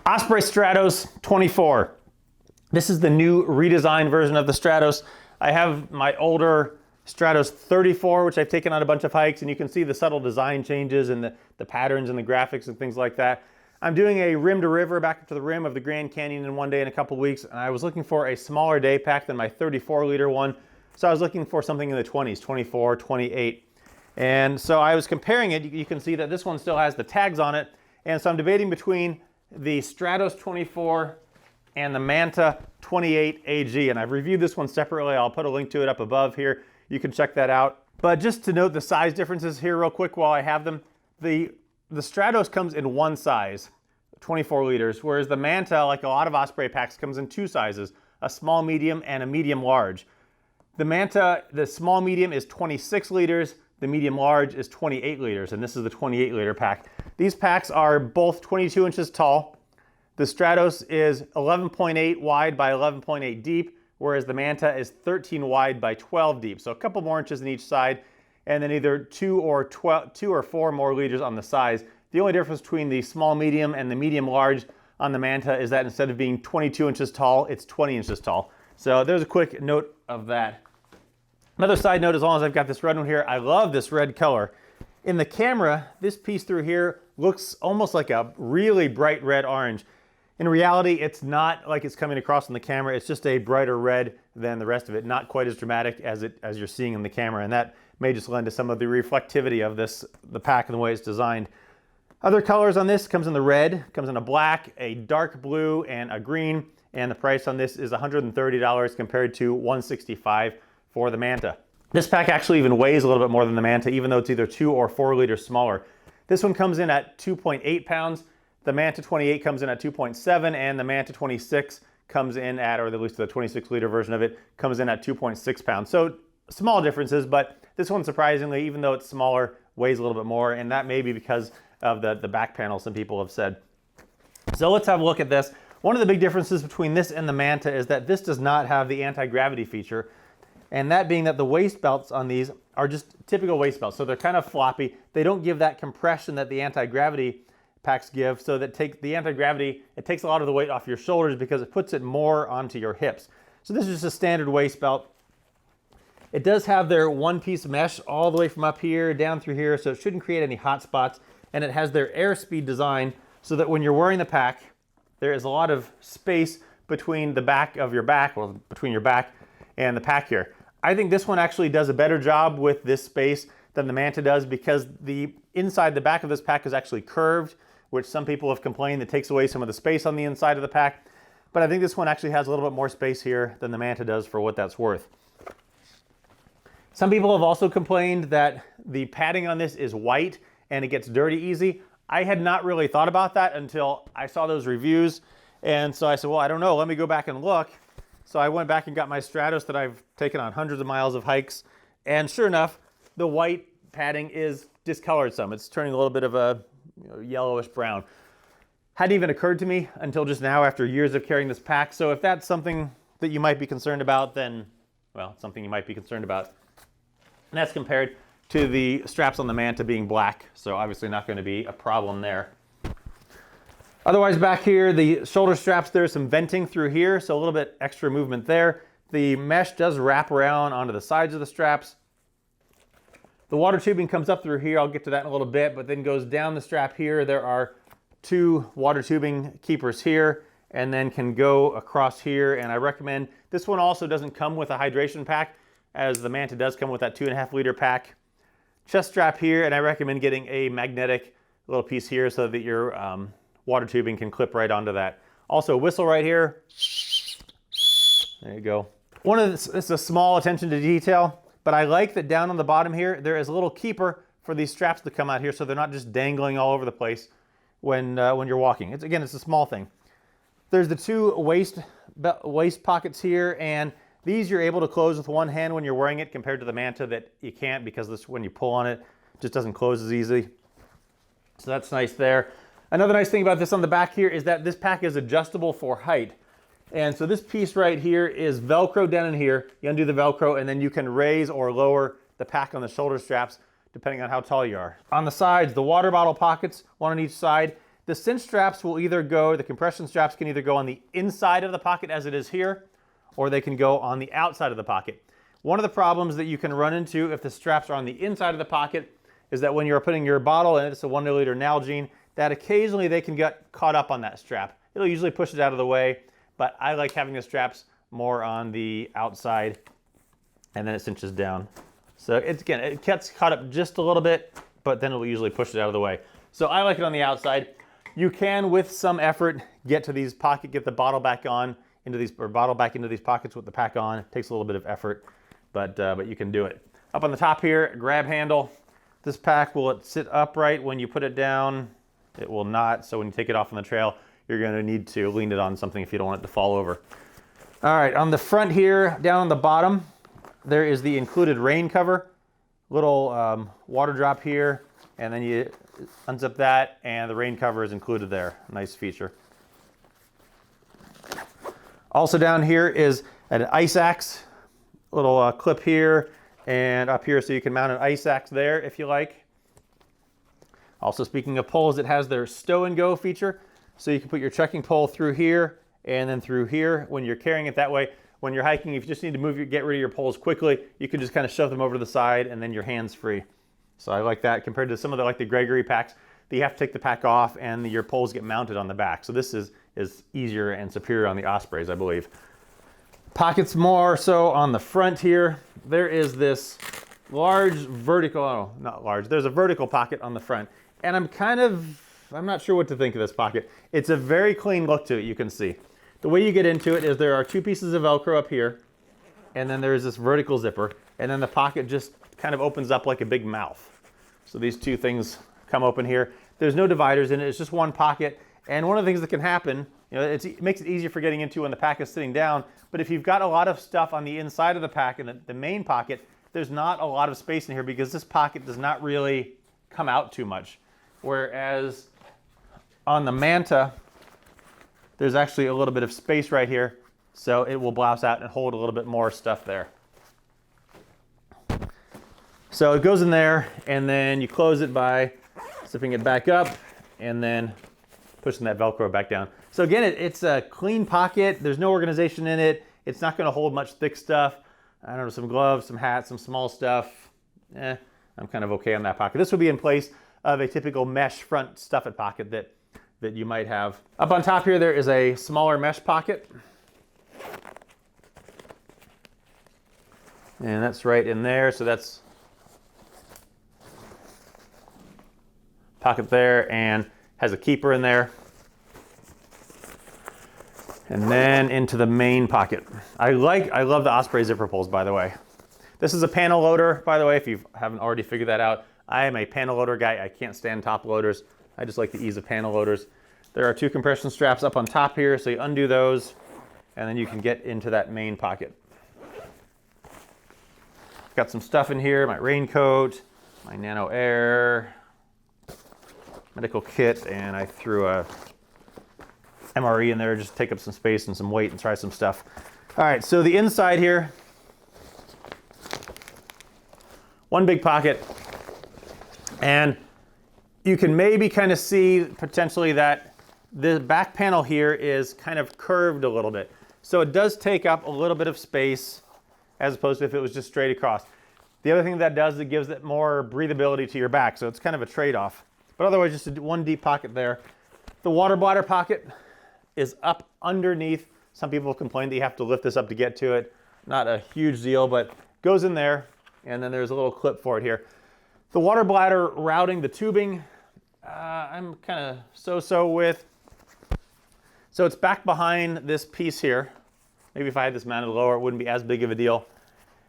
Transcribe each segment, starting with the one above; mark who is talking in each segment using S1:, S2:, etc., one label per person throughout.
S1: Osprey Stratos 24. This is the new redesigned version of the Stratos. I have my older Stratos 34, which I've taken on a bunch of hikes, and you can see the subtle design changes and the patterns and the graphics and things like that. I'm doing a rim to river back up to the rim of the Grand Canyon in one day in a couple weeks, and I was looking for a smaller day pack than my 34-liter one. So I was looking for something in the 20s, 24, 28. And so I was comparing it. You can see that this one still has the tags on it. And so I'm debating between the Stratos 24 and the Manta 28 AG. And I've reviewed this one separately. I'll put a link to it up above here. You can check that out. But just to note the size differences here real quick while I have them, the Stratos comes in one size, 24 liters, whereas the Manta, like a lot of Osprey packs, comes in two sizes, a small medium and a medium large. The Manta, the small medium is 26 liters, the medium large is 28 liters, and this is the 28 liter pack. These packs are both 22 inches tall. The Stratos is 11.8 wide by 11.8 deep, whereas the Manta is 13 wide by 12 deep. So a couple more inches on each side, and then either 2 or 4 more liters on the size. The only difference between the small medium and the medium large on the Manta is that instead of being 22 inches tall, it's 20 inches tall. So there's a quick note of that. Another side note, as long as I've got this red one here, I love this red color. In the camera, this piece through here looks almost like a really bright red orange. In reality, it's not like it's coming across in the camera. It's just a brighter red than the rest of it. Not quite as dramatic as you're seeing in the camera, and that may just lend to some of the reflectivity of the pack and the way it's designed. Other colors on this comes in the red, comes in a black, a dark blue, and a green. And the price on this is $130 compared to $165 for the Manta. This pack actually even weighs a little bit more than the Manta, even though it's either 2 or 4 liters smaller. This one comes in at 2.8 pounds. The Manta 28 comes in at 2.7, and the Manta 26 comes in at, or at least the 26 liter version of it, comes in at 2.6 pounds. So small differences, but this one surprisingly, even though it's smaller, weighs a little bit more, and that may be because of the back panel, some people have said. So let's have a look at this. One of the big differences between this and the Manta is that this does not have the anti-gravity feature, and that being that the waist belts on these are just typical waist belts. So they're kind of floppy. They don't give that compression that the anti-gravity packs give, so that the anti-gravity, it takes a lot of the weight off your shoulders because it puts it more onto your hips. So this is just a standard waist belt. It does have their one-piece mesh all the way from up here down through here, so it shouldn't create any hot spots. And it has their airspeed design so that when you're wearing the pack, there is a lot of space between the back of your back, well, between your back and the pack here. I think this one actually does a better job with this space than the Manta does, because the inside, the back of this pack is actually curved, which some people have complained that takes away some of the space on the inside of the pack. But I think this one actually has a little bit more space here than the Manta does, for what that's worth. Some people have also complained that the padding on this is white and it gets dirty easy. I had not really thought about that until I saw those reviews. And so I said, well, I don't know, let me go back and look. So I went back and got my Stratos that I've taken on hundreds of miles of hikes. And sure enough, the white padding is discolored some. It's turning a little bit of a yellowish brown. Hadn't even occurred to me until just now after years of carrying this pack. So if that's something that you might be concerned about, then, well, it's something you might be concerned about. And that's compared to the straps on the Manta being black. So obviously not going to be a problem there. Otherwise, back here, the shoulder straps, there's some venting through here, so a little bit extra movement there. The mesh does wrap around onto the sides of the straps. The water tubing comes up through here. I'll get to that in a little bit, but then goes down the strap here. There are 2 water tubing keepers here, and then can go across here. And I recommend, this one also doesn't come with a hydration pack, as the Manta does come with that 2.5 liter pack. Chest strap here, and I recommend getting a magnetic little piece here so that your water tubing can clip right onto that. Also, whistle right here. There you go. This is a small attention to detail, but I like that down on the bottom here, there is a little keeper for these straps to come out here, so they're not just dangling all over the place when you're walking. Again, it's a small thing. There's the 2 waist pockets here, and these you're able to close with one hand when you're wearing it, compared to the Manta that you can't, because this, when you pull on it, just doesn't close as easy. So that's nice there. Another nice thing about this on the back here is that this pack is adjustable for height. And so this piece right here is Velcro down in here. You undo the Velcro, and then you can raise or lower the pack on the shoulder straps depending on how tall you are. On the sides, the water bottle pockets, one on each side, The cinch straps will either go, the compression straps can either go on the inside of the pocket as it is here, or they can go on the outside of the pocket. One of the problems that you can run into if the straps are on the inside of the pocket is that when you're putting your bottle in, it's a 1 milliliter Nalgene, that occasionally they can get caught up on that strap. It'll usually push it out of the way, but I like having the straps more on the outside, and then it cinches down. So it's, again, it gets caught up just a little bit, but then it will usually push it out of the way. So I like it on the outside. You can, with some effort, get to these pockets, get the bottle back on into these, or bottle back into these pockets with the pack on. It takes a little bit of effort, but you can do it. Up on the top here, grab handle. This pack, will it sit upright when you put it down? It will not. So when you take it off on the trail, you're going to need to lean it on something if you don't want it to fall over. All right, on the front here, down on the bottom, there is the included rain cover. Little water drop here, and then you unzip that, and the rain cover is included there. Nice feature. Also down here is an ice axe, little clip here and up here, so you can mount an ice axe there if you like. Also, speaking of poles, it has their Stow and Go feature, so you can put your trekking pole through here and then through here when you're carrying it. That way, when you're hiking, if you just need to get rid of your poles quickly, you can just kind of shove them over to the side and then your hands free. So I like that compared to some of the, like the Gregory packs, that you have to take the pack off and your poles get mounted on the back. So this is easier and superior on the Ospreys, I believe. Pockets more so on the front here. There is this large vertical, oh, not large, there's a vertical pocket on the front. And I'm not sure what to think of this pocket. It's a very clean look to it, you can see. The way you get into it is there are 2 pieces of Velcro up here, and then there's this vertical zipper, and then the pocket just kind of opens up like a big mouth. So these 2 things come open here. There's no dividers in it, it's just one pocket. And one of the things that can happen, you know, it makes it easier for getting into when the pack is sitting down, but if you've got a lot of stuff on the inside of the pack and the main pocket, there's not a lot of space in here because this pocket does not really come out too much. Whereas on the Manta, there's actually a little bit of space right here, so it will blouse out and hold a little bit more stuff there. So it goes in there, and then you close it by zipping it back up and then pushing that Velcro back down. So again, it's a clean pocket. There's no organization in it. It's not going to hold much thick stuff. I don't know, some gloves, some hats, some small stuff. I'm kind of okay on that pocket. This would be in place of a typical mesh front stuff it pocket that you might have. Up on top here, there is a smaller mesh pocket. And that's right in there, so that's pocket there, and has a keeper in there. And then into the main pocket. I love the Osprey zipper pulls, by the way. This is a panel loader, by the way, if you haven't already figured that out. I am a panel loader guy. I can't stand top loaders. I just like the ease of panel loaders. There are 2 compression straps up on top here, so you undo those, and then you can get into that main pocket. Got some stuff in here, my raincoat, my Nano Air, medical kit, and I threw a MRE in there just to take up some space and some weight and try some stuff. All right, so the inside here, one big pocket, and you can maybe kind of see potentially that the back panel here is kind of curved a little bit. So it does take up a little bit of space as opposed to if it was just straight across. The other thing that does is it gives it more breathability to your back, so it's kind of a trade-off. But otherwise, just one deep pocket there. The water bladder pocket is up underneath. Some people complain that you have to lift this up to get to it. Not a huge deal, but goes in there, and then there's a little clip for it here. The water bladder routing, the tubing, I'm kind of so-so with. So it's back behind this piece here. Maybe if I had this mounted lower, it wouldn't be as big of a deal.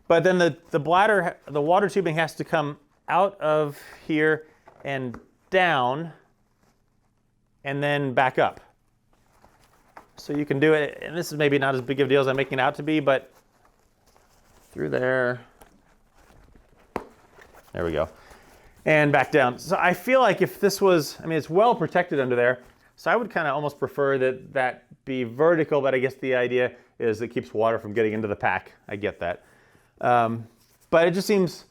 S1: But then the bladder, the water tubing has to come out of here and down and then back up. So you can do it, and this is maybe not as big of a deal as I'm making it out to be, but through there, there we go, and back down. So I feel like if this was, I mean, it's well protected under there, so I would kind of almost prefer that be vertical, but I guess the idea is it keeps water from getting into the pack. I get that. But it just seems,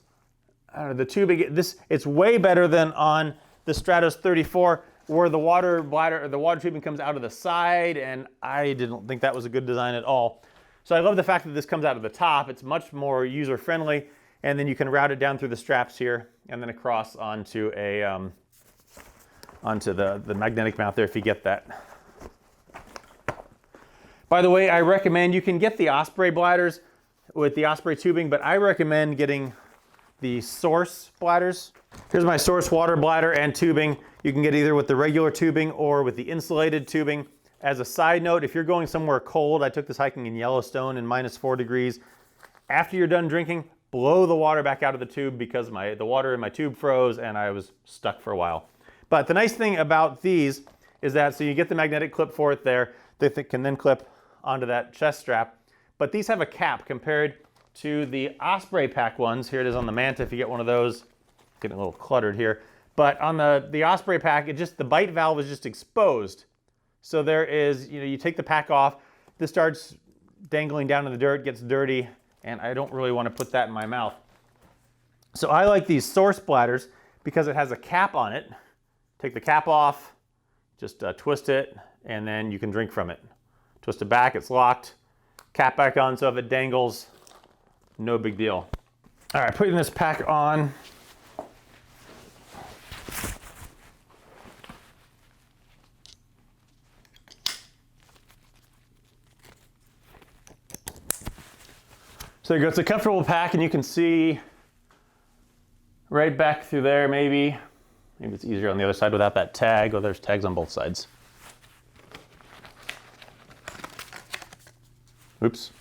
S1: I don't know, the tubing, it's way better than on the Stratos 34. where the water bladder or the water tubing comes out of the side, and I didn't think that was a good design at all. So I love the fact that this comes out of the top. It's much more user-friendly, and then you can route it down through the straps here and then across onto a onto the magnetic mount there if you get that. By the way, I recommend, you can get the Osprey bladders with the Osprey tubing, but I recommend getting the Source bladders. Here's my Source water bladder and tubing. You can get either with the regular tubing or with the insulated tubing. As a side note, if you're going somewhere cold, I took this hiking in Yellowstone in -4 degrees. After you're done drinking, blow the water back out of the tube because the water in my tube froze and I was stuck for a while. But the nice thing about these is that, so you get the magnetic clip for it there, that can then clip onto that chest strap. But these have a cap compared to the Osprey pack ones. Here it is on the Manta if you get one of those. Getting a little cluttered here. But on the Osprey pack, the bite valve is just exposed. So there is, you take the pack off, this starts dangling down in the dirt, gets dirty, and I don't really want to put that in my mouth. So I like these Source bladders because it has a cap on it. Take the cap off, just twist it, and then you can drink from it. Twist it back, it's locked. Cap back on, so if it dangles, no big deal. All right, putting this pack on. So there you go, it's a comfortable pack, and you can see right back through there maybe. Maybe it's easier on the other side without that tag. Oh, there's tags on both sides. Oops.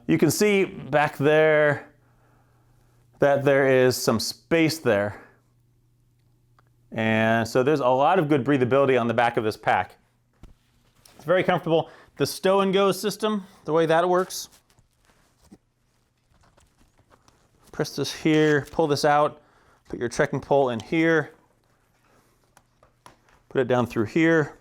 S1: You can see back there that there is some space there. And so there's a lot of good breathability on the back of this pack. It's very comfortable. The Stow and Go system, the way that works. Press this here, pull this out, put your trekking pole in here, put it down through here.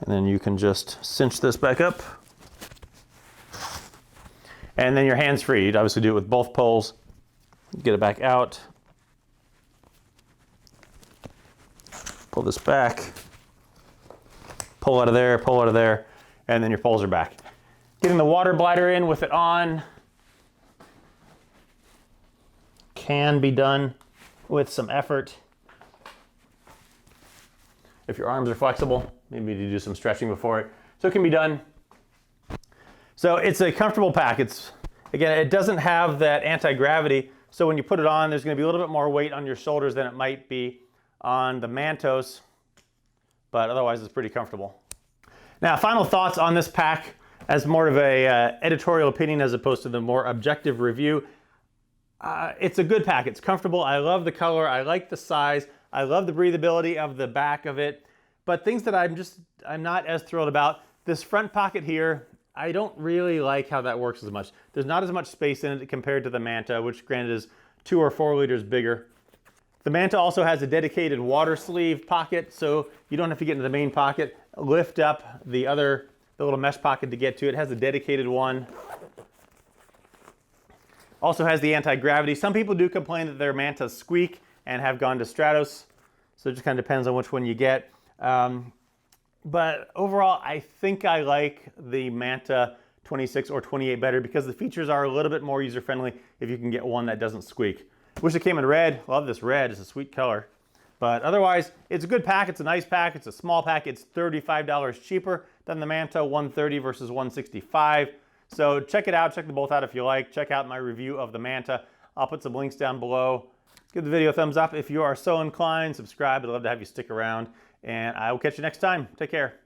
S1: And then you can just cinch this back up. And then your hand's free. You'd obviously do it with both poles. Get it back out. Pull this back. Pull out of there, and then your poles are back. Getting the water bladder in with it on can be done with some effort. If your arms are flexible, maybe you do some stretching before it. So it can be done. So it's a comfortable pack. Again, it doesn't have that anti-gravity. So when you put it on, there's going to be a little bit more weight on your shoulders than it might be on the Mantos. But otherwise, it's pretty comfortable. Now, final thoughts on this pack as more of a editorial opinion as opposed to the more objective review. It's a good pack. It's comfortable. I love the color. I like the size. I love the breathability of the back of it. But things that I'm not as thrilled about, this front pocket here, I don't really like how that works as much. There's not as much space in it compared to the Manta, which granted is 2 or 4 liters bigger. The Manta also has a dedicated water sleeve pocket, so you don't have to get into the main pocket. Lift up the little mesh pocket to get to it. It has a dedicated one. Also has the anti-gravity. Some people do complain that their Mantas squeak and have gone to Stratos, so it just kind of depends on which one you get. But overall, I think I like the Manta 26 or 28 better because the features are a little bit more user-friendly if you can get one that doesn't squeak. Wish it came in red. Love this red. It's a sweet color. But otherwise, it's a good pack. It's a nice pack. It's a small pack. It's $35 cheaper than the Manta, $130 versus $165. So check it out. Check them both out if you like. Check out my review of the Manta. I'll put some links down below. Give the video a thumbs up if you are so inclined. Subscribe. I'd love to have you stick around. And I will catch you next time. Take care.